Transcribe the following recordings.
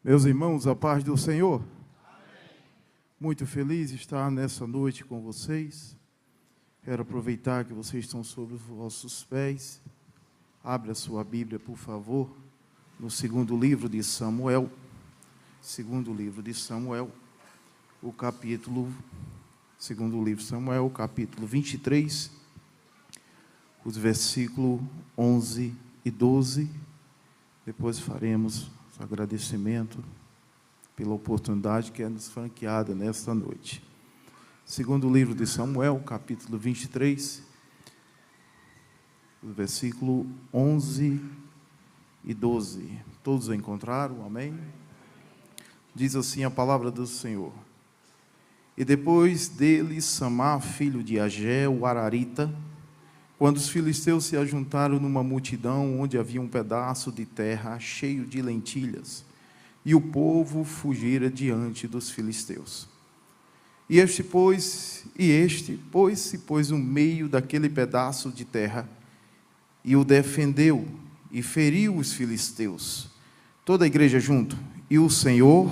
Meus irmãos, a paz do Senhor. Amém. Muito feliz de estar nessa noite com vocês. Quero aproveitar que vocês estão sobre os vossos pés. Abra a sua Bíblia, por favor, no segundo livro de Samuel. Segundo livro de Samuel, o capítulo... Segundo livro de Samuel, capítulo 23, os versículos 11 e 12. Depois faremos agradecimento pela oportunidade que é nos franqueada nesta noite. Segundo livro de Samuel, capítulo 23, versículo 11 e 12. Todos encontraram? Amém? Diz assim a palavra do Senhor. E depois dele, Samá, filho de Agé, o Ararita, quando os filisteus se ajuntaram numa multidão onde havia um pedaço de terra cheio de lentilhas, e o povo fugira diante dos filisteus. E este pôs-se no meio daquele pedaço de terra, e o defendeu, e feriu os filisteus. Toda a igreja junto. E o Senhor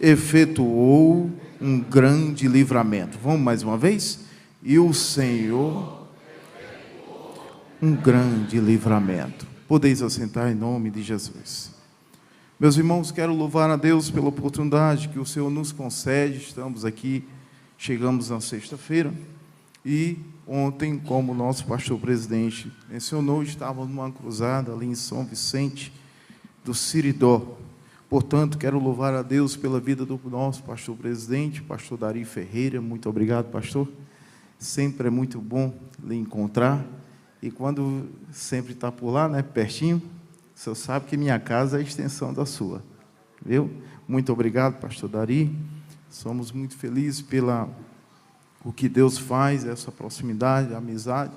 efetuou um grande livramento. Vamos mais uma vez? E o Senhor, um grande livramento. Podeis assentar em nome de Jesus. Meus irmãos, quero louvar a Deus pela oportunidade que o Senhor nos concede. Estamos aqui, chegamos na sexta-feira, e ontem, como o nosso pastor presidente mencionou, estávamos numa cruzada ali em São Vicente do Siridó. Portanto, quero louvar a Deus pela vida do nosso pastor presidente, pastor Dari Ferreira. Muito obrigado, pastor. Sempre é muito bom lhe encontrar. E quando sempre está por lá, né, pertinho, o senhor sabe que minha casa é a extensão da sua. Viu? Muito obrigado, pastor Dari. Somos muito felizes o que Deus faz, essa proximidade, amizade,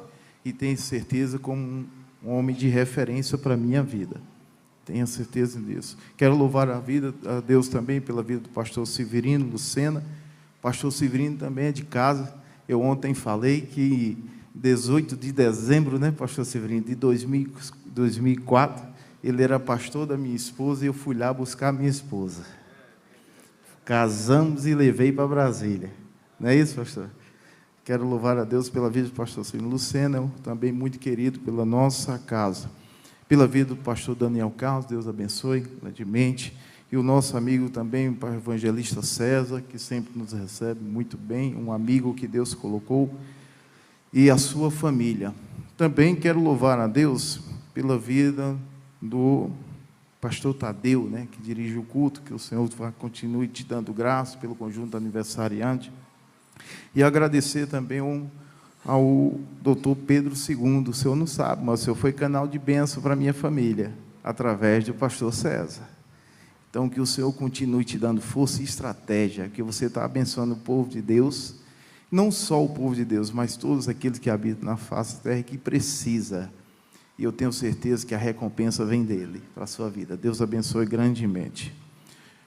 e tenho certeza como um homem de referência para a minha vida. Tenha certeza disso. Quero louvar a Deus também pela vida do pastor Severino Lucena. Pastor Severino também é de casa. Eu ontem falei que 18 de dezembro, né, pastor Severino, de 2004, ele era pastor da minha esposa e eu fui lá buscar a minha esposa. Casamos e levei para Brasília. Não é isso, pastor? Quero louvar a Deus pela vida do pastor Severino Lucena, também muito querido pela nossa casa. Pela vida do pastor Daniel Carlos, Deus abençoe grandemente. E o nosso amigo também, o evangelista César, que sempre nos recebe muito bem, um amigo que Deus colocou, e a sua família. Também quero louvar a Deus pela vida do pastor Tadeu, né, que dirige o culto, que o Senhor continue te dando graça pelo conjunto aniversariante. E agradecer também ao doutor Pedro II. O senhor não sabe, mas o senhor foi canal de bênção para a minha família, através do pastor César. Então, que o Senhor continue te dando força e estratégia, que você está abençoando o povo de Deus, não só o povo de Deus, mas todos aqueles que habitam na face da terra que precisa. E eu tenho certeza que a recompensa vem dele, para a sua vida. Deus abençoe grandemente.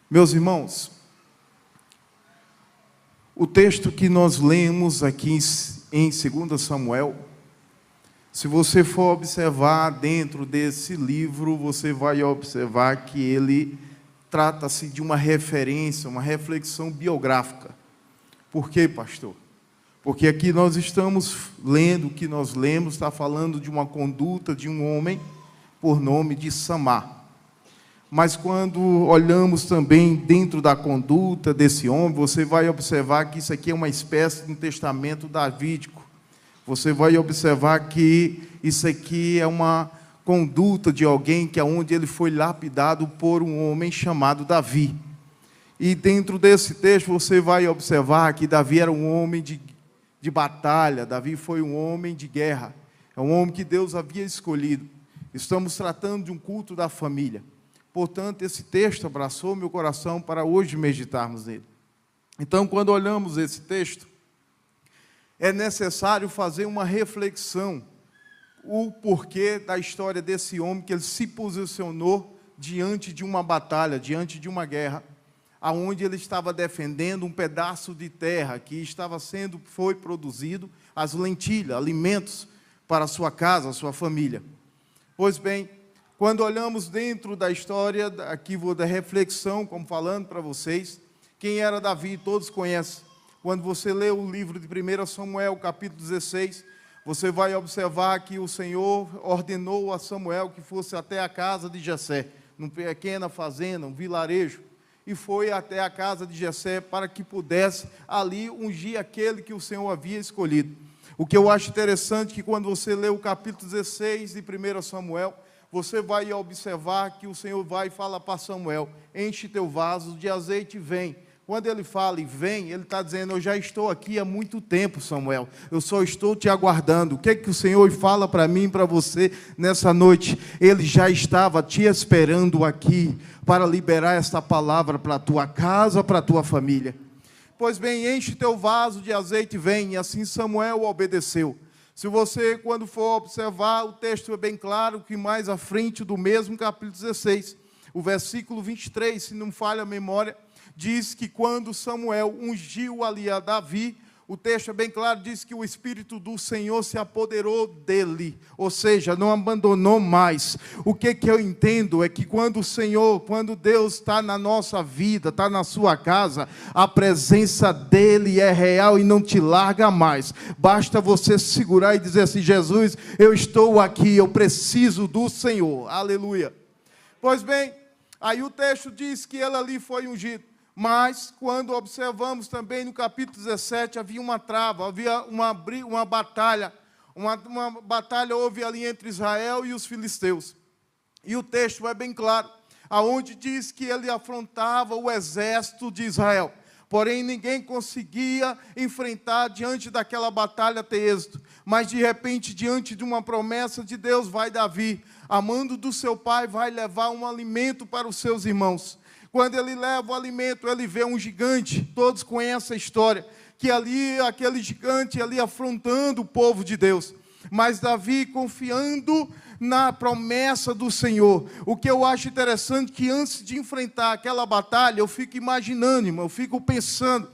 Meus irmãos, o texto que nós lemos aqui em 2 Samuel, se você for observar dentro desse livro, você vai observar que ele trata-se de uma referência, uma reflexão biográfica. Por quê, pastor? Porque aqui nós estamos lendo, o que nós lemos está falando de uma conduta de um homem por nome de Samá. Mas quando olhamos também dentro da conduta desse homem, você vai observar que isso aqui é uma espécie de um testamento davídico. Você vai observar que isso aqui é uma conduta de alguém que é onde ele foi lapidado por um homem chamado Davi. E dentro desse texto você vai observar que Davi era um homem de batalha, Davi foi um homem de guerra, é um homem que Deus havia escolhido. Estamos tratando de um culto da família. Portanto, esse texto abraçou meu coração para hoje meditarmos nele. Então, quando olhamos esse texto, é necessário fazer uma reflexão, o porquê da história desse homem, que ele se posicionou diante de uma batalha, diante de uma guerra, aonde ele estava defendendo um pedaço de terra que foi produzido as lentilhas, alimentos para a sua casa, a sua família. Pois bem, Quando olhamos dentro da história, aqui vou dar reflexão, como falando para vocês, quem era Davi, todos conhecem. Quando você lê o livro de 1 Samuel, capítulo 16, você vai observar que o Senhor ordenou a Samuel que fosse até a casa de Jessé, numa pequena fazenda, um vilarejo, e foi até a casa de Jessé para que pudesse ali ungir aquele que o Senhor havia escolhido. O que eu acho interessante é que quando você lê o capítulo 16 de 1 Samuel, você vai observar que o Senhor vai e fala para Samuel: enche teu vaso de azeite e vem. Quando ele fala e vem, ele está dizendo: eu já estou aqui há muito tempo, Samuel, eu só estou te aguardando. O que é que o Senhor fala para mim e para você nessa noite? Ele já estava te esperando aqui para liberar esta palavra para a tua casa, para a tua família. Pois bem, enche teu vaso de azeite e vem. E assim Samuel obedeceu. Se você, quando for observar, o texto é bem claro, que mais à frente do mesmo capítulo 16, o versículo 23, se não falha a memória, diz que quando Samuel ungiu ali a Davi, o texto é bem claro, diz que o Espírito do Senhor se apoderou dele, ou seja, não abandonou mais. O que eu entendo é que quando o Senhor, quando Deus está na nossa vida, está na sua casa, a presença dele é real e não te larga mais. Basta você segurar e dizer assim: Jesus, eu estou aqui, eu preciso do Senhor. Aleluia. Pois bem, aí o texto diz que ele ali foi ungido. Mas, quando observamos também no capítulo 17, havia uma trava, havia uma batalha. Uma batalha houve ali entre Israel e os filisteus. E o texto é bem claro, aonde diz que ele afrontava o exército de Israel. Porém, ninguém conseguia enfrentar diante daquela batalha ter êxito. Mas, de repente, diante de uma promessa de Deus, vai Davi, amando do seu pai, vai levar um alimento para os seus irmãos. Quando ele leva o alimento, ele vê um gigante, todos conhecem a história, que ali, aquele gigante ali afrontando o povo de Deus. Mas Davi, confiando na promessa do Senhor. O que eu acho interessante, que antes de enfrentar aquela batalha, eu fico imaginando, irmão, eu fico pensando,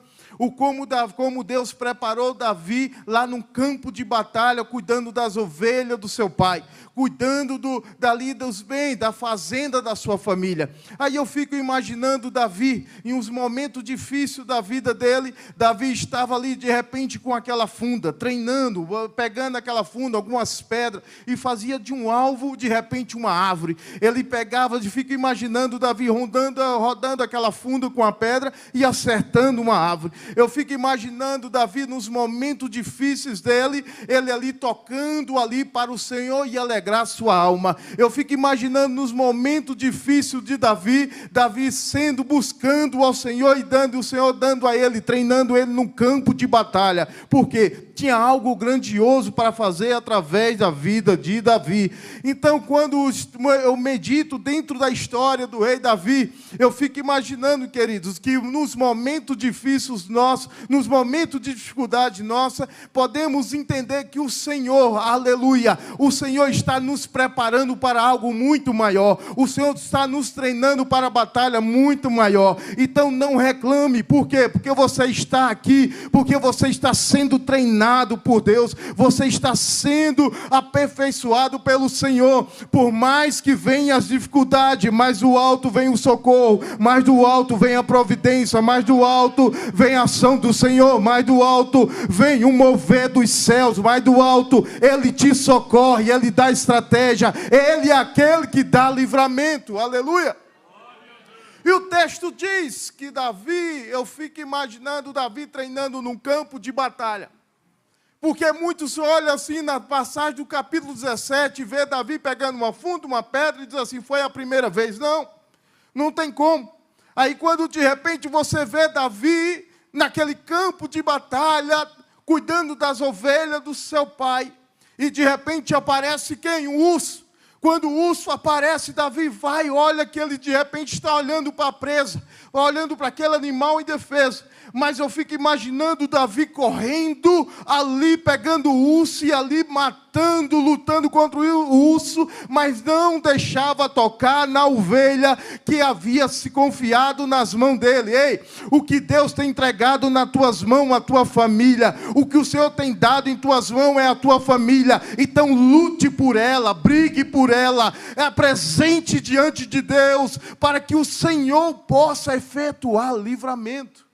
como Deus preparou Davi lá num campo de batalha, cuidando das ovelhas do seu pai, cuidando dali dos bens, da fazenda da sua família. Aí eu fico imaginando Davi, em uns momentos difíceis da vida dele, Davi estava ali de repente com aquela funda, treinando, pegando aquela funda, algumas pedras, e fazia de um alvo, de repente, uma árvore. Ele pegava, fico imaginando Davi rodando aquela funda com a pedra e acertando uma árvore. Eu fico imaginando Davi nos momentos difíceis dele, ele ali tocando ali para o Senhor e alegrar sua alma. Eu fico imaginando nos momentos difíceis de Davi buscando ao Senhor e o Senhor dando a ele, treinando ele num campo de batalha. Por quê? Tinha algo grandioso para fazer através da vida de Davi. Então, quando eu medito dentro da história do rei Davi, eu fico imaginando, queridos, que nos momentos difíceis nossos, nos momentos de dificuldade nossa, podemos entender que o Senhor, aleluia, o Senhor está nos preparando para algo muito maior. O Senhor está nos treinando para a batalha muito maior. Então, não reclame. Por quê? Porque você está aqui, porque você está sendo treinado por Deus, você está sendo aperfeiçoado pelo Senhor. Por mais que venham as dificuldades, mais do alto vem o socorro, mais do alto vem a providência, mais do alto vem a ação do Senhor, mais do alto vem o mover dos céus, mais do alto Ele te socorre, Ele dá estratégia, Ele é aquele que dá livramento, aleluia. E o texto diz que Davi, eu fico imaginando Davi treinando num campo de batalha. Porque muitos olham assim na passagem do capítulo 17, e vê Davi pegando uma funda, uma pedra, e diz assim: foi a primeira vez. Não, não tem como. Aí quando de repente você vê Davi naquele campo de batalha, cuidando das ovelhas do seu pai, e de repente aparece quem? Um urso. Quando o urso aparece, Davi vai e olha que ele de repente está olhando para a presa, olhando para aquele animal indefeso. Mas eu fico imaginando Davi correndo ali, pegando o urso e ali matando, lutando contra o urso, mas não deixava tocar na ovelha que havia se confiado nas mãos dele. Ei, o que Deus tem entregado nas tuas mãos, a tua família, o que o Senhor tem dado em tuas mãos é a tua família. Então lute por ela, brigue por ela, é presente diante de Deus, para que o Senhor possa efetuar livramento.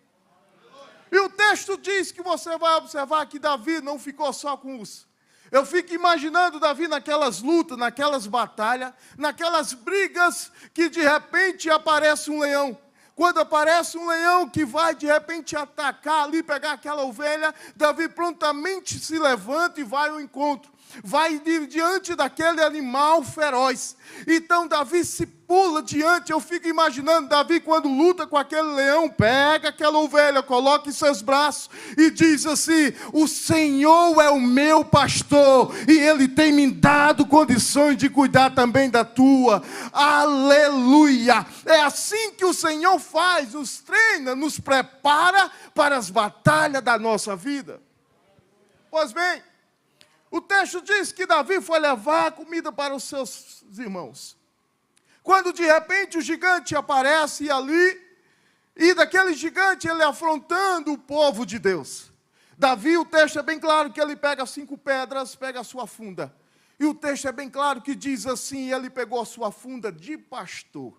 E o texto diz que você vai observar que Davi não ficou só com os... Eu fico imaginando Davi naquelas lutas, naquelas batalhas, naquelas brigas, que de repente aparece um leão. Quando aparece um leão que vai de repente atacar ali, pegar aquela ovelha, Davi prontamente se levanta e vai ao encontro. Vai diante daquele animal feroz. Então Davi se pula diante. Eu fico imaginando Davi quando luta com aquele leão, pega aquela ovelha, coloca em seus braços e diz assim: o Senhor é o meu pastor e Ele tem me dado condições de cuidar também da tua. Aleluia! É assim que o Senhor faz, nos treina, nos prepara para as batalhas da nossa vida. Pois bem, o texto diz que Davi foi levar comida para os seus irmãos. Quando de repente o gigante aparece ali, e daquele gigante ele afrontando o povo de Deus. Davi, o texto é bem claro que ele pega 5 pedras, pega a sua funda. E o texto é bem claro que diz assim, ele pegou a sua funda de pastor.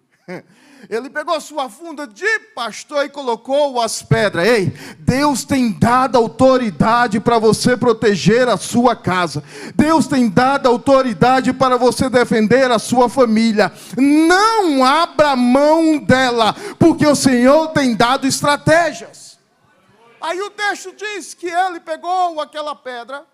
Ele pegou a sua funda de pastor e colocou as pedras. Ei, Deus tem dado autoridade para você proteger a sua casa. Deus tem dado autoridade para você defender a sua família. Não abra mão dela, porque o Senhor tem dado estratégias. Aí o texto diz que ele pegou aquela pedra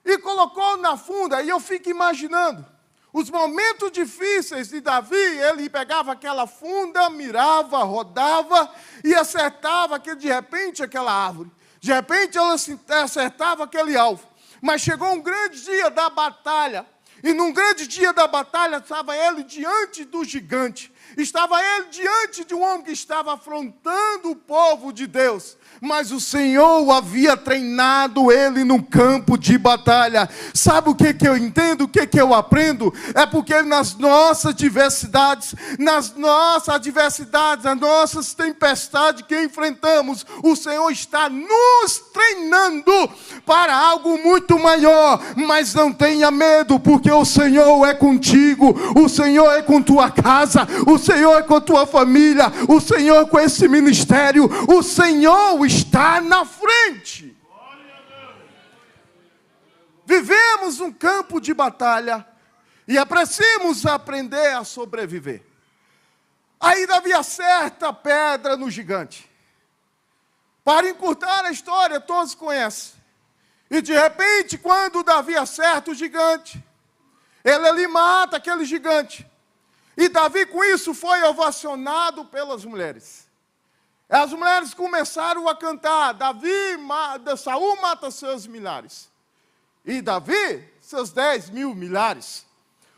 e colocou na funda. E eu fico imaginando os momentos difíceis de Davi. Ele pegava aquela funda, mirava, rodava e acertava de repente aquela árvore. De repente ela acertava aquele alvo. Mas chegou um grande dia da batalha. E num grande dia da batalha estava ele diante do gigante. Estava ele diante de um homem que estava afrontando o povo de Deus. Mas o Senhor havia treinado ele no campo de batalha. Sabe o que eu entendo? O que eu aprendo? É porque nas nossas diversidades, nas nossas tempestades que enfrentamos, o Senhor está nos treinando para algo muito maior. Mas não tenha medo, porque o Senhor é contigo. O Senhor é com tua casa. O Senhor é com tua família. O Senhor é com esse ministério. O Senhor está na frente. Vivemos um campo de batalha e apreciamos aprender a sobreviver. Aí Davi acerta a pedra no gigante. Para encurtar a história, todos conhecem. E de repente, quando Davi acerta o gigante, ele ali mata aquele gigante. E Davi com isso foi ovacionado pelas mulheres. As mulheres começaram a cantar: Saul mata seus milhares. E Davi, seus 10.000 milhares.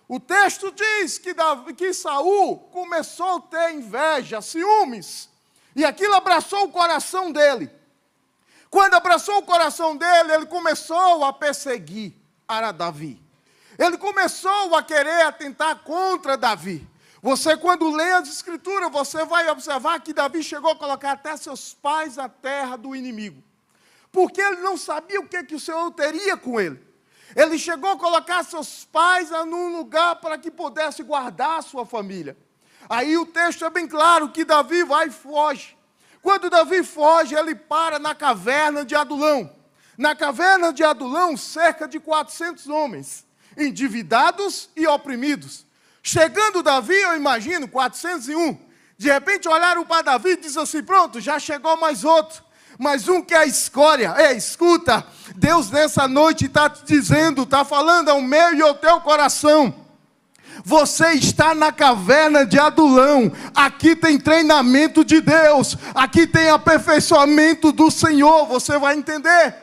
O texto diz que Saul começou a ter inveja, ciúmes. E aquilo abraçou o coração dele. Quando abraçou o coração dele, ele começou a perseguir a Davi. Ele começou a querer atentar contra Davi. Você, quando lê as Escrituras, você vai observar que Davi chegou a colocar até seus pais na terra do inimigo. Porque ele não sabia o que o Senhor teria com ele. Ele chegou a colocar seus pais num lugar para que pudesse guardar a sua família. Aí o texto é bem claro que Davi vai e foge. Quando Davi foge, ele para na caverna de Adulão. Na caverna de Adulão, cerca de 400 homens, endividados e oprimidos. Chegando Davi, eu imagino, 401, de repente olharam para Davi e disseram assim: pronto, já chegou mais outro, mais um que é a escória. Ei, escuta, Deus nessa noite está te dizendo, está falando ao meu e ao teu coração: você está na caverna de Adulão. Aqui tem treinamento de Deus, aqui tem aperfeiçoamento do Senhor. Você vai entender.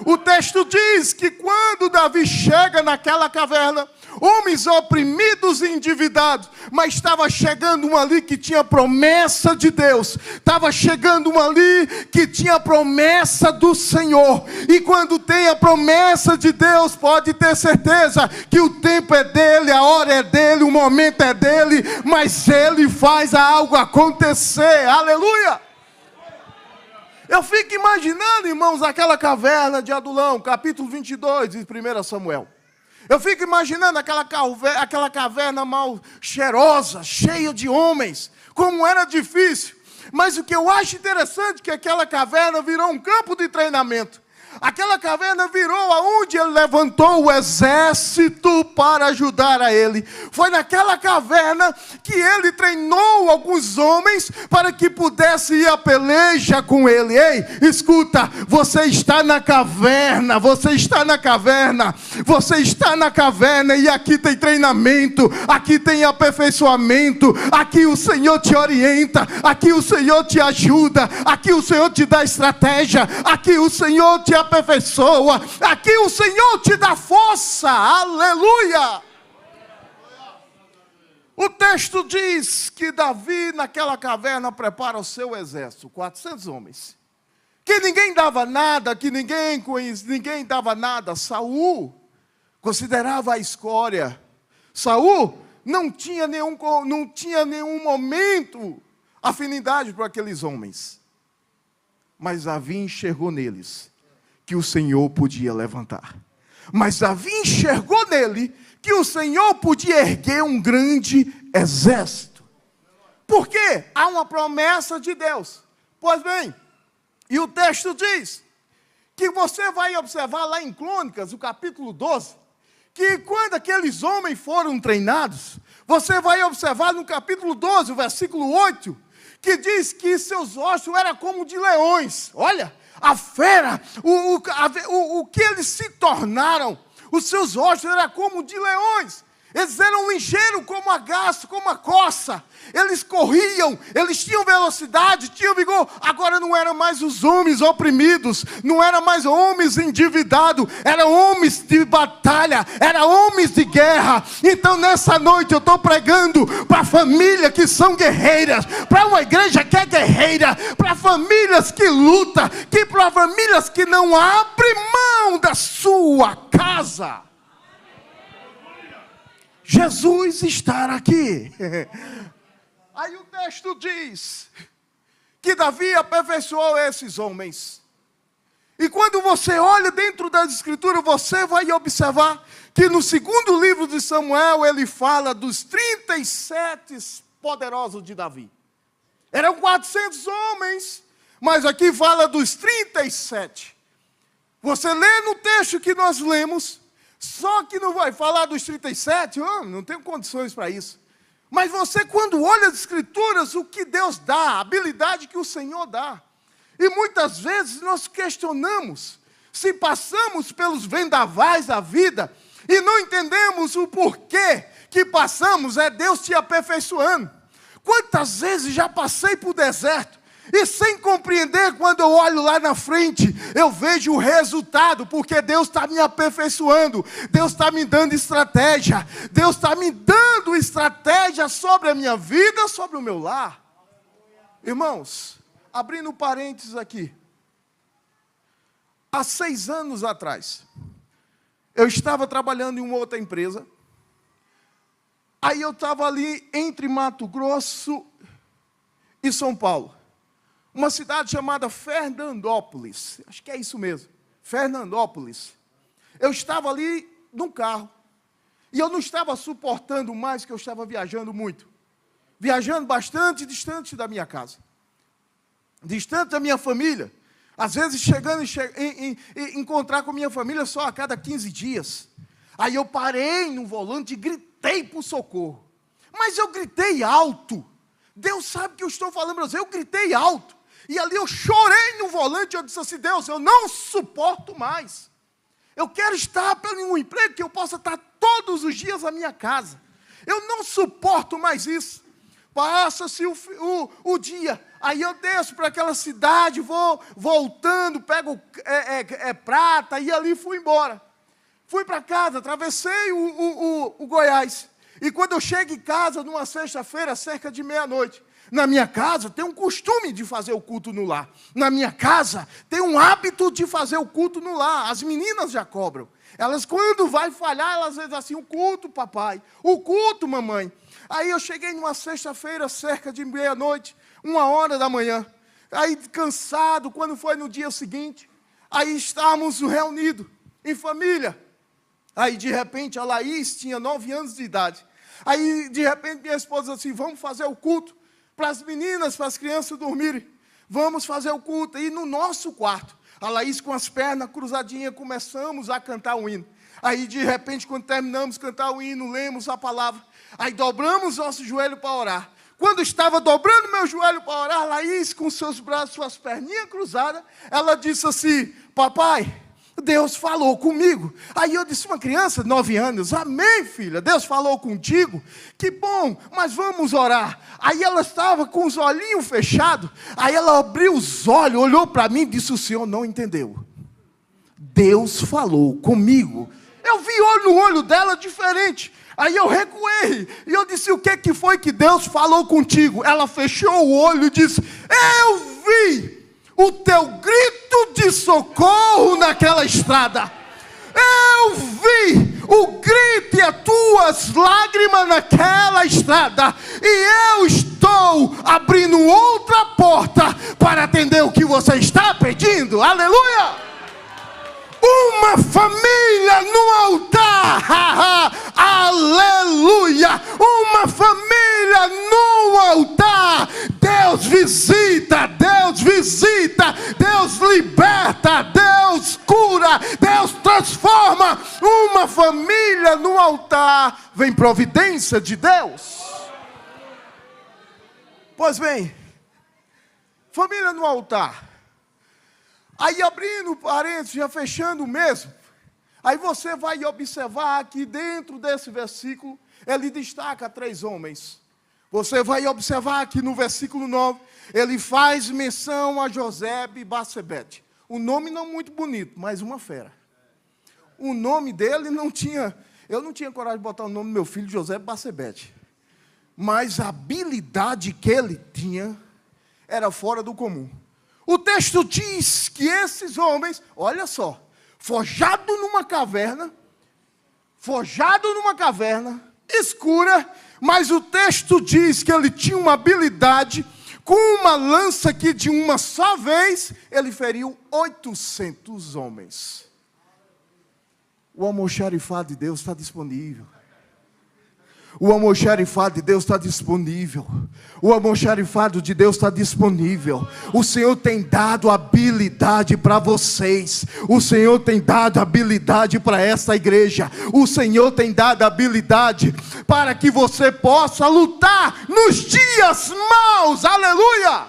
O texto diz que quando Davi chega naquela caverna, homens oprimidos e endividados, mas estava chegando um ali que tinha promessa de Deus, estava chegando um ali que tinha promessa do Senhor. E quando tem a promessa de Deus, pode ter certeza que o tempo é dele, a hora é dele, o momento é dele, mas ele faz algo acontecer. Aleluia! Eu fico imaginando, irmãos, aquela caverna de Adulão, capítulo 22 de 1 Samuel. Eu fico imaginando aquela caverna mal cheirosa, cheia de homens, como era difícil. Mas o que eu acho interessante é que aquela caverna virou um campo de treinamento. Aquela caverna virou aonde ele levantou o exército para ajudar a ele. Foi naquela caverna que ele treinou alguns homens para que pudesse ir à peleja com ele. Ei, escuta, você está na caverna, você está na caverna, você está na caverna e aqui tem treinamento, aqui tem aperfeiçoamento, aqui o Senhor te orienta, aqui o Senhor te ajuda, aqui o Senhor te dá estratégia, aqui o Senhor te aperfeiçoa, aqui o Senhor te dá força, aleluia. O texto diz que Davi naquela caverna prepara o seu exército, 400 homens, que ninguém dava nada, que ninguém dava nada. Saul considerava a escória. Saul não tinha nenhum momento afinidade para aqueles homens, mas Davi enxergou neles que o Senhor podia levantar. Mas Davi enxergou nele que o Senhor podia erguer um grande exército. Por quê? Há uma promessa de Deus. Pois bem, e o texto diz que você vai observar lá em Crônicas, o capítulo 12, que quando aqueles homens foram treinados, você vai observar no capítulo 12, o versículo 8, que diz que seus ossos eram como de leões. Olha, a fera, o que eles se tornaram, os seus ossos eram como de leões. Eles eram ligeiros como a garça, como a coça. Eles corriam, eles tinham velocidade, tinham vigor. Agora não eram mais os homens oprimidos, não eram mais homens endividados, eram homens de batalha, eram homens de guerra. Então nessa noite eu estou pregando para famílias que são guerreiras, para uma igreja que é guerreira, para famílias que lutam, para famílias que não abrem mão da sua casa. Jesus está aqui. Aí o texto diz que Davi aperfeiçoou esses homens. E quando você olha dentro das Escrituras, você vai observar que no segundo livro de Samuel, ele fala dos 37 poderosos de Davi. Eram 400 homens, mas aqui fala dos 37. Você lê no texto que nós lemos, só que não vai falar dos 37, não tenho condições para isso. Mas você, quando olha as Escrituras, o que Deus dá, a habilidade que o Senhor dá. E muitas vezes nós questionamos se passamos pelos vendavais da vida e não entendemos o porquê que passamos, é Deus te aperfeiçoando. Quantas vezes já passei por deserto, e sem compreender, quando eu olho lá na frente, eu vejo o resultado, porque Deus está me aperfeiçoando, Deus está me dando estratégia, Deus está me dando estratégia sobre a minha vida, sobre o meu lar. Irmãos, abrindo parênteses aqui, há 6 anos atrás, eu estava trabalhando em uma outra empresa, aí eu estava ali entre Mato Grosso e São Paulo. Uma cidade chamada Fernandópolis, acho que é isso mesmo, Fernandópolis. Eu estava ali num carro, e eu não estava suportando mais, que eu estava viajando muito. Viajando bastante distante da minha casa, distante da minha família. Às vezes chegando em encontrar com minha família só a cada 15 dias. Aí eu parei no volante e gritei por socorro. Mas eu gritei alto. Deus sabe que eu estou falando para você, eu gritei alto. E ali eu chorei no volante, eu disse assim, Deus, eu não suporto mais. Eu quero estar pelo um emprego que eu possa estar todos os dias na minha casa. Eu não suporto mais isso. Passa-se o dia, aí eu desço para aquela cidade, vou voltando, pego prata, e ali fui embora. Fui para casa, atravessei o Goiás. E quando eu chego em casa, numa sexta-feira, cerca de meia-noite, na minha casa tem um costume de fazer o culto no lar. Na minha casa tem um hábito de fazer o culto no lar. As meninas já cobram. Elas, quando vai falhar, elas dizem assim, o culto, papai, o culto, mamãe. Aí eu cheguei numa sexta-feira, cerca de meia-noite, 1h da manhã. Aí cansado, quando foi no dia seguinte, aí estávamos reunidos, em família. Aí, de repente, a Laís tinha 9 anos de idade. Aí, de repente, minha esposa disse assim, vamos fazer o culto para as meninas, para as crianças dormirem. Vamos fazer o culto. E no nosso quarto, a Laís com as pernas cruzadinhas, começamos a cantar o hino. Aí, de repente, quando terminamos de cantar o hino, lemos a palavra. Aí, dobramos nosso joelho para orar. Quando estava dobrando meu joelho para orar, Laís, com seus braços, suas perninhas cruzadas, ela disse assim, papai, Deus falou comigo. Aí eu disse, uma criança, 9 anos, amém, filha, Deus falou contigo, que bom, mas vamos orar. Aí ela estava com os olhinhos fechados, aí ela abriu os olhos, olhou para mim e disse, o senhor não entendeu. Deus falou comigo. Eu vi olho no olho dela diferente. Aí eu recuei, e eu disse, o que foi que Deus falou contigo? Ela fechou o olho e disse, eu vi o teu grito de socorro naquela estrada. Eu vi o grito e as tuas lágrimas naquela estrada. E eu estou abrindo outra porta para atender o que você está pedindo. Aleluia! Uma família no altar, aleluia, uma família no altar, Deus visita, Deus liberta, Deus cura, Deus transforma, uma família no altar, vem providência de Deus. Pois bem, família no altar. Aí abrindo parênteses, já fechando mesmo, aí você vai observar que dentro desse versículo, ele destaca 3 homens. Você vai observar que no versículo 9, ele faz menção a José e Batsebete. O nome não muito bonito, mas uma fera. O nome dele não tinha, eu não tinha coragem de botar o nome do meu filho, José Batsebete. Mas a habilidade que ele tinha era fora do comum. O texto diz que esses homens, olha só, forjado numa caverna escura, mas o texto diz que ele tinha uma habilidade com uma lança que de uma só vez ele feriu 800 homens. O almoxarifado de Deus está disponível. O almoxarifado de Deus está disponível. O almoxarifado de Deus está disponível. O Senhor tem dado habilidade para vocês. O Senhor tem dado habilidade para essa igreja. O Senhor tem dado habilidade para que você possa lutar nos dias maus. Aleluia!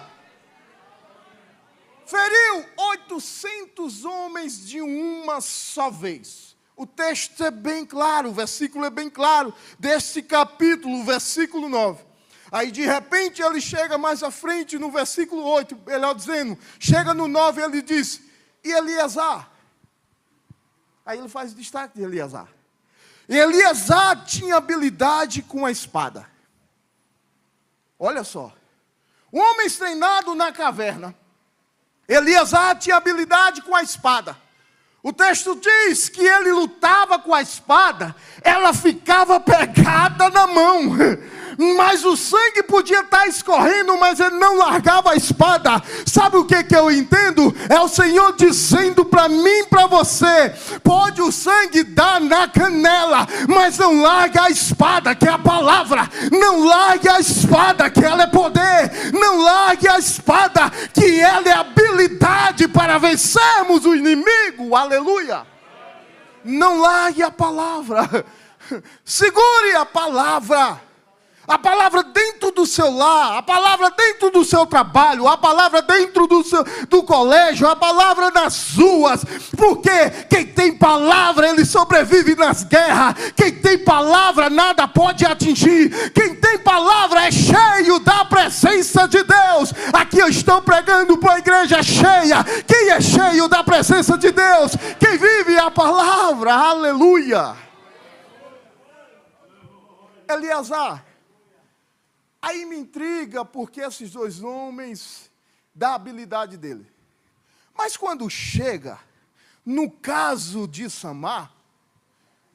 Feriu 800 homens de uma só vez. O texto é bem claro, o versículo é bem claro, desse capítulo, versículo 9. Aí de repente ele chega mais à frente no versículo 8, melhor dizendo, chega no 9 ele diz, e Eleazar? Aí ele faz destaque de Eleazar. Eleazar tinha habilidade com a espada. Olha só, um homem treinado na caverna, Eleazar tinha habilidade com a espada. O texto diz que ele lutava com a espada, ela ficava pegada na mão, mas o sangue podia estar escorrendo, mas ele não largava a espada. Sabe o que eu entendo? É o Senhor dizendo para mim e para você, pode o sangue dar na canela, mas não larga a espada que é a palavra, não largue a espada que ela é poder, não largue a espada que ela é habilidade para vencermos o inimigo. Aleluia! Não largue a palavra, segure a palavra dentro do seu lar, a palavra dentro do seu trabalho, a palavra dentro do colégio, a palavra nas ruas, porque quem tem palavra, ele sobrevive nas guerras, quem tem palavra, nada pode atingir, quem tem palavra é cheio da presença de Deus. Aqui eu estou pregando para a igreja cheia, quem é cheio da presença de Deus? Quem vive a palavra, aleluia. Eleazar. Aí me intriga porque esses 2 homens, da habilidade dele. Mas quando chega, no caso de Samar,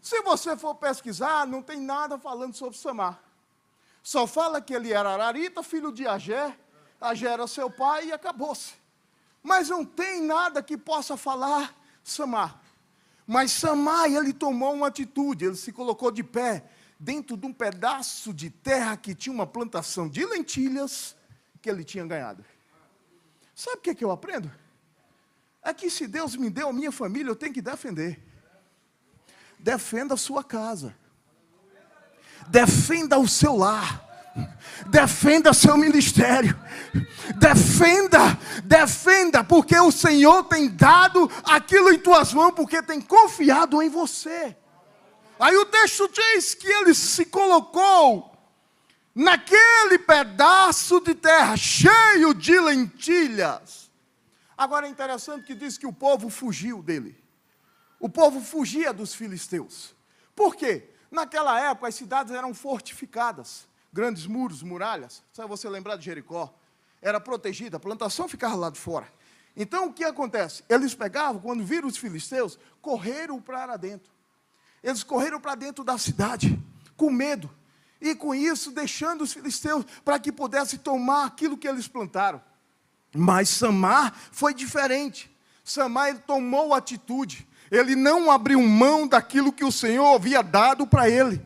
se você for pesquisar, não tem nada falando sobre Samar. Só fala que ele era ararita, filho de Agé era seu pai e acabou-se. Mas não tem nada que possa falar Samar. Mas Samar, ele tomou uma atitude, ele se colocou de pé dentro de um pedaço de terra que tinha uma plantação de lentilhas que ele tinha ganhado. Sabe o que eu aprendo? É que se Deus me deu a minha família, eu tenho que defender. Defenda a sua casa. Defenda o seu lar. Defenda seu ministério. Defenda, porque o Senhor tem dado aquilo em tuas mãos, porque tem confiado em você. Aí o texto diz que ele se colocou naquele pedaço de terra cheio de lentilhas. Agora é interessante que diz que o povo fugiu dele. O povo fugia dos filisteus. Por quê? Naquela época as cidades eram fortificadas. Grandes muros, muralhas. Sabe você lembrar de Jericó? Era protegida, a plantação ficava lá de fora. Então o que acontece? Eles pegavam, quando viram os filisteus, correram para dentro. Eles correram para dentro da cidade, com medo. E com isso, deixando os filisteus para que pudessem tomar aquilo que eles plantaram. Mas Samar foi diferente. Samar, ele tomou atitude. Ele não abriu mão daquilo que o Senhor havia dado para ele.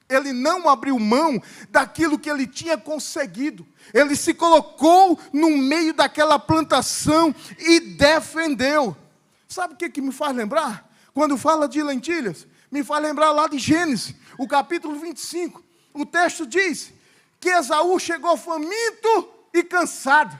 Ele não abriu mão daquilo que ele tinha conseguido. Ele se colocou no meio daquela plantação e defendeu. Sabe o que me faz lembrar? Quando fala de lentilhas, me faz lembrar lá de Gênesis, o capítulo 25. O texto diz que Esaú chegou faminto e cansado.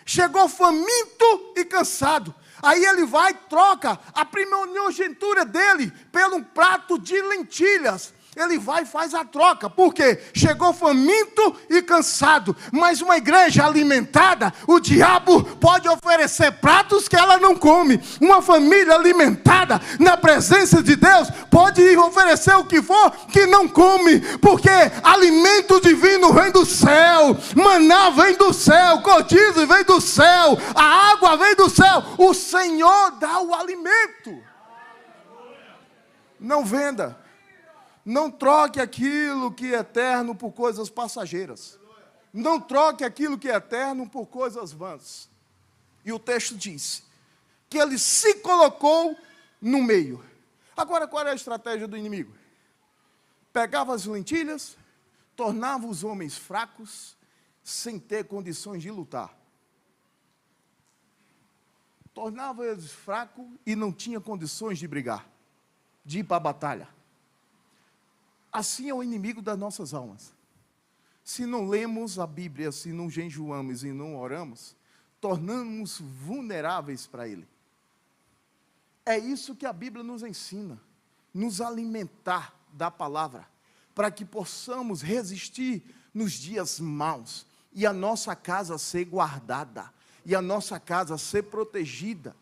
Chegou faminto e cansado. Aí ele vai e troca a primogenitura dele por um prato de lentilhas. Ele vai e faz a troca, porque chegou faminto e cansado. Mas uma igreja alimentada, o diabo pode oferecer pratos que ela não come. Uma família alimentada na presença de Deus pode oferecer o que for que não come, porque alimento divino vem do céu, maná vem do céu, codizio vem do céu, a água vem do céu. O Senhor dá o alimento. Não venda. Não troque aquilo que é eterno por coisas passageiras. Não troque aquilo que é eterno por coisas vãs. E o texto diz que ele se colocou no meio. Agora, qual é a estratégia do inimigo? Pegava as lentilhas, tornava os homens fracos, sem ter condições de lutar. Tornava eles fracos e não tinha condições de brigar, de ir para a batalha. Assim é o inimigo das nossas almas. Se não lemos a Bíblia, se não jejuamos e não oramos, tornamos vulneráveis para ele. É isso que a Bíblia nos ensina, nos alimentar da palavra, para que possamos resistir nos dias maus, e a nossa casa ser guardada, e a nossa casa ser protegida.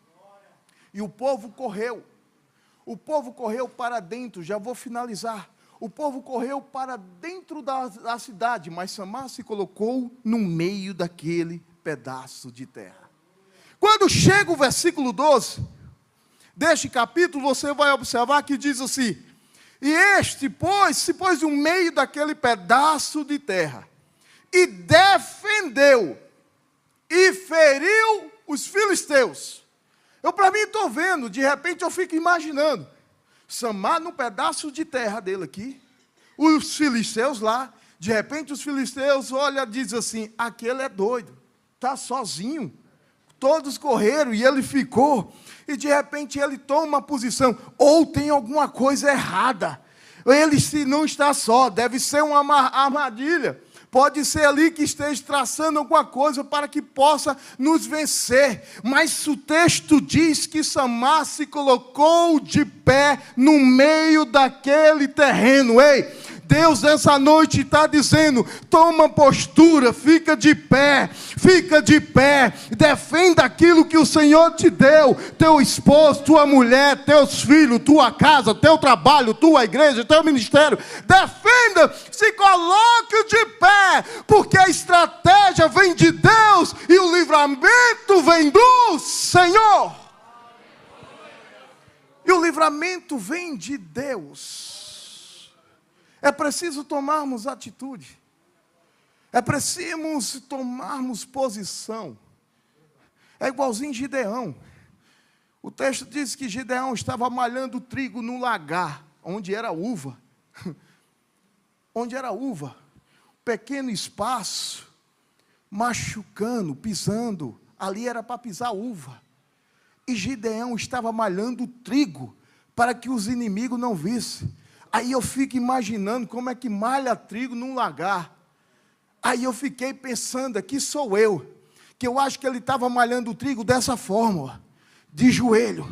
E o povo correu para dentro, já vou finalizar. O povo correu para dentro da cidade, mas Samar se colocou no meio daquele pedaço de terra. Quando chega o versículo 12 deste capítulo, você vai observar que diz assim: e este, se pôs no meio daquele pedaço de terra, e defendeu, e feriu os filisteus. Eu, para mim, estou vendo, de repente eu fico imaginando, Samar no pedaço de terra dele aqui, os filisteus lá, de repente os filisteus olham e dizem assim: aquele é doido, está sozinho, todos correram e ele ficou, e de repente ele toma uma posição, ou tem alguma coisa errada, ele se não está só, deve ser uma armadilha, pode ser ali que esteja traçando alguma coisa para que possa nos vencer. Mas o texto diz que Samar se colocou de pé no meio daquele terreno. Ei, Deus nessa noite está dizendo: toma postura, fica de pé, defenda aquilo que o Senhor te deu, teu esposo, tua mulher, teus filhos, tua casa, teu trabalho, tua igreja, teu ministério, defenda, se coloque de pé, porque a estratégia vem de Deus, e o livramento vem do Senhor, e o livramento vem de Deus. É preciso tomarmos atitude. É preciso tomarmos posição. É igualzinho Gideão. O texto diz que Gideão estava malhando trigo num lagar, onde era uva. Onde era uva. Pequeno espaço, machucando, pisando. Ali era para pisar uva. E Gideão estava malhando trigo, para que os inimigos não vissem. Aí eu fico imaginando como é que malha trigo num lagar. Aí eu fiquei pensando, aqui sou eu, que eu acho que ele estava malhando o trigo dessa forma, ó, de joelho,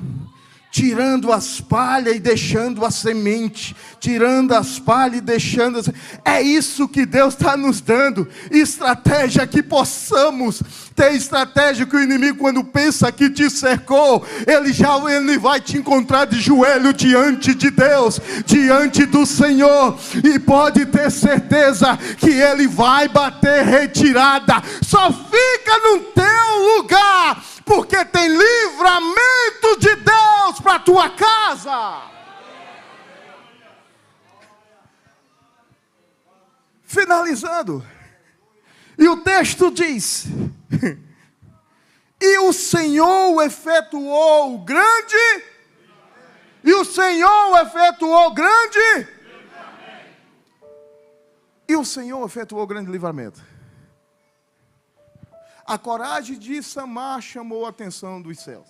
tirando as palhas e deixando a semente, tirando as palhas e deixando É isso que Deus está nos dando, estratégia, que possamos ter estratégia, que o inimigo, quando pensa que te cercou, ele vai te encontrar de joelho diante de Deus, diante do Senhor, e pode ter certeza que ele vai bater retirada. Só fica no teu lugar, porque tem livramento de Deus para a tua casa. Finalizando, e o texto diz: e o Senhor efetuou grande, e o Senhor efetuou grande, e o Senhor efetuou grande livramento. A coragem de Samar chamou a atenção dos céus.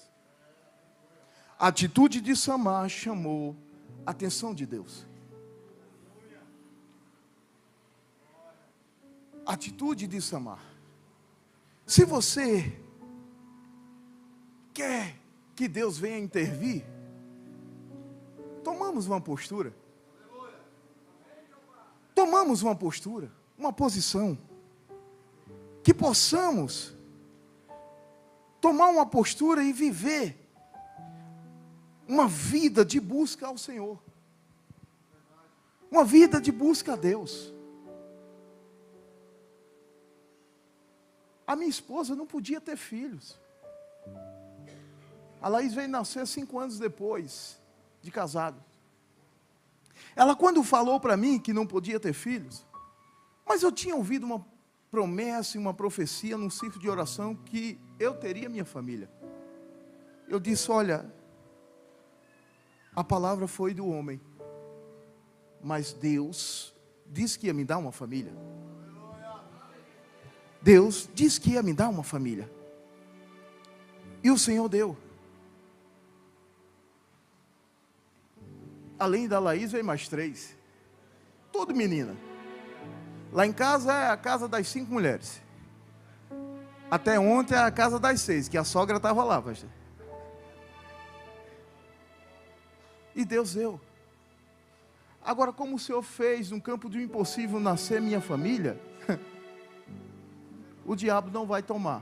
A atitude de Samar chamou a atenção de Deus. A atitude de Samar. Se você quer que Deus venha intervir, tomamos uma postura. Tomamos uma postura, uma posição. Que possamos tomar uma postura e viver uma vida de busca ao Senhor. Uma vida de busca a Deus. A minha esposa não podia ter filhos. A Laís veio nascer 5 anos depois de casado. Ela, quando falou para mim que não podia ter filhos, mas eu tinha ouvido uma promessa e uma profecia num círculo de oração que eu teria minha família. Eu disse: olha, a palavra foi do homem, mas Deus disse que ia me dar uma família. Deus disse que ia me dar uma família. E o Senhor deu. Além da Laís, veio mais 3. Tudo menina. Lá em casa é a casa das 5 mulheres. Até ontem é a casa das 6, que a sogra estava lá, pastor. E Deus deu. Agora, como o Senhor fez no campo do impossível nascer minha família, o diabo não vai tomar.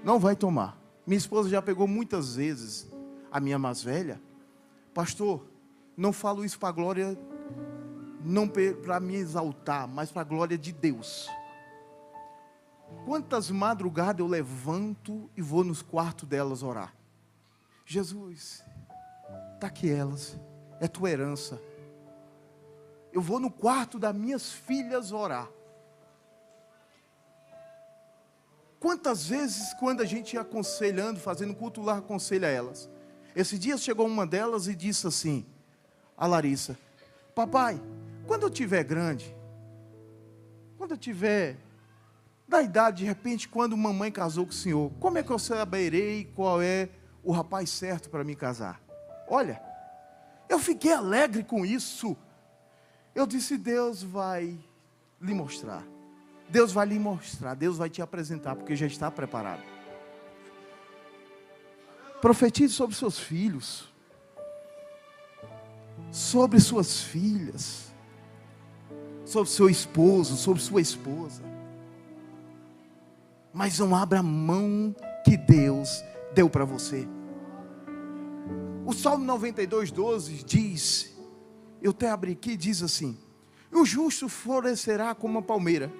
Não vai tomar. Minha esposa já pegou muitas vezes a minha mais velha. Pastor, não falo isso para a glória, não para me exaltar, mas para a glória de Deus. Quantas madrugadas eu levanto e vou nos quartos delas orar. Jesus, está aqui elas, é tua herança. Eu vou no quarto das minhas filhas orar. Quantas vezes, quando a gente ia aconselhando, fazendo culto lá, aconselha elas. Esse dia chegou uma delas e disse assim, a Larissa: papai, quando eu tiver grande, quando eu tiver da idade, de repente, quando mamãe casou com o senhor, como é que eu saberei qual é o rapaz certo para me casar? Olha, eu fiquei alegre com isso. Eu disse: Deus vai lhe mostrar. Deus vai lhe mostrar, Deus vai te apresentar, porque já está preparado. Profetize sobre seus filhos, sobre suas filhas, sobre seu esposo, sobre sua esposa. Mas não abra a mão que Deus deu para você. O Salmo 92:12 diz, eu até abri aqui, diz assim: o justo florescerá como a palmeira,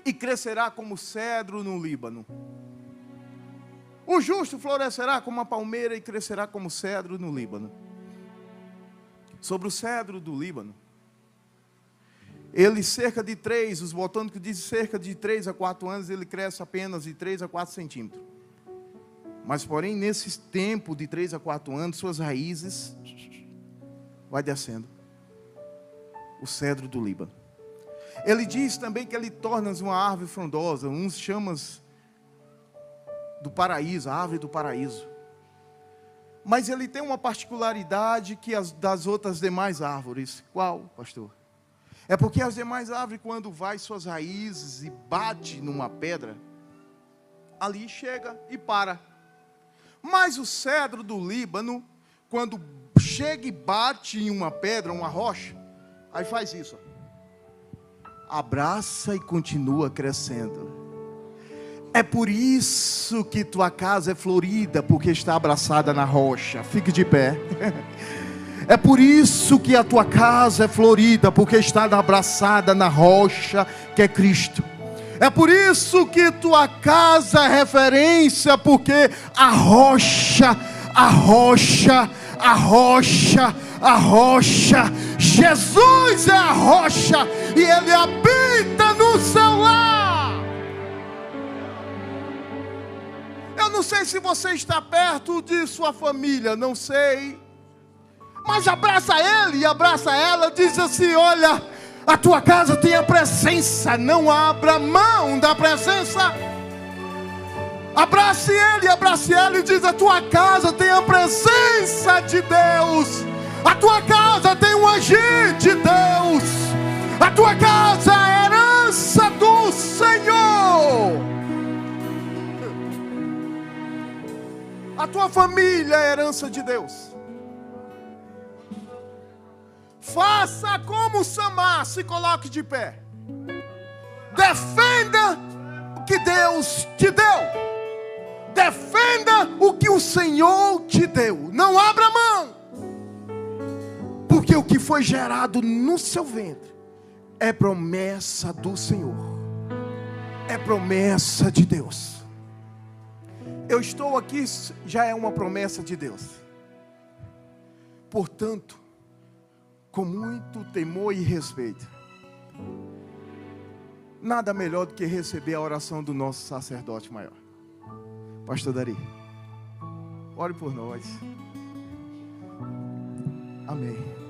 e crescerá como cedro no Líbano. O justo florescerá como a palmeira e crescerá como cedro no Líbano. Sobre o cedro do Líbano, ele cerca de 3, os botânicos dizem cerca de 3 a 4 anos, ele cresce apenas de 3 a 4 centímetros. Mas, porém, nesse tempo de 3 a 4 anos, suas raízes vai descendo. O cedro do Líbano. Ele diz também que ele torna uma árvore frondosa, uns chamam do paraíso, a árvore do paraíso. Mas ele tem uma particularidade que as das outras demais árvores. Qual, pastor? É porque as demais árvores, quando vai suas raízes e bate numa pedra, ali chega e para. Mas o cedro do Líbano, quando chega e bate em uma pedra, uma rocha, aí faz isso, abraça e continua crescendo. É por isso que tua casa é florida, porque está abraçada na rocha. Fique de pé. É por isso que a tua casa é florida, porque está abraçada na rocha, que é Cristo. É por isso que tua casa é referência, porque a rocha, Jesus é a rocha, e Ele habita no seu lar. Eu não sei se você está perto de sua família, não sei. Mas abraça ele e abraça ela, diz assim: olha, a tua casa tem a presença, não abra mão da presença. Abrace ele e abrace ela e diz: a tua casa tem a presença de Deus. A tua casa tem um agir de Deus. A tua casa é a herança do Senhor. A tua família é a herança de Deus. Faça como Samar, se coloque de pé. Defenda o que Deus te deu. Defenda o que o Senhor te deu. Não abra mão. Porque o que foi gerado no seu ventre é promessa do Senhor. É promessa de Deus. Eu estou aqui, já é uma promessa de Deus. Portanto, com muito temor e respeito, nada melhor do que receber a oração do nosso sacerdote maior. Pastor Dari, ore por nós. Amém.